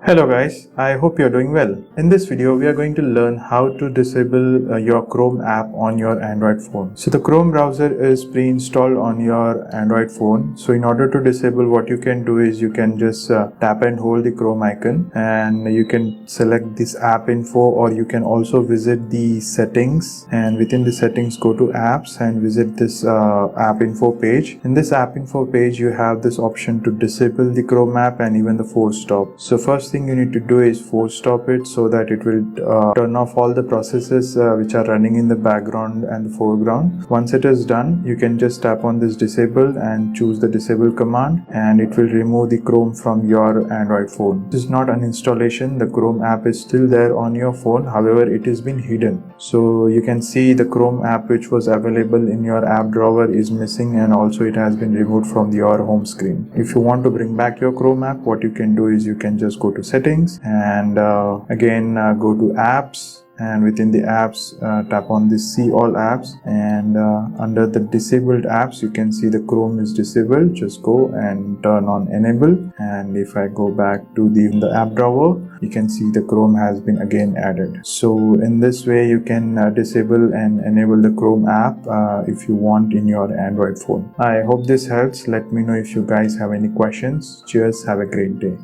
Hello guys, I hope you're doing well. In this video, we are going to learn how to disable your Chrome app on your Android phone. So the Chrome browser is pre-installed on your Android phone. So in order to disable, what you can do is you can just tap and hold the Chrome icon and you can select this app info, or you can also visit the settings, and within the settings go to apps and visit this app info page. In this app info page, you have this option to disable the Chrome app and even the force stop. So first thing you need to do is force stop it so that it will turn off all the processes which are running in the background and the foreground. Once it is done, you can just tap on this disable and choose the disable command, and it will remove the Chrome from your Android phone. This is not an installation. The Chrome app is still there on your phone, however it has been hidden. So you can see the Chrome app which was available in your app drawer is missing, and also it has been removed from your home screen. If you want to bring back your Chrome app, what you can do is you can just go to settings and again go to apps, and within the apps tap on the see all apps, and under the disabled apps you can see the Chrome is disabled. Just go and turn on enable, and if I go back to the app drawer, you can see the Chrome has been again added. So in this way you can disable and enable the Chrome app if you want in your Android phone. I hope this helps. Let me know if you guys have any questions. Cheers, have a great day.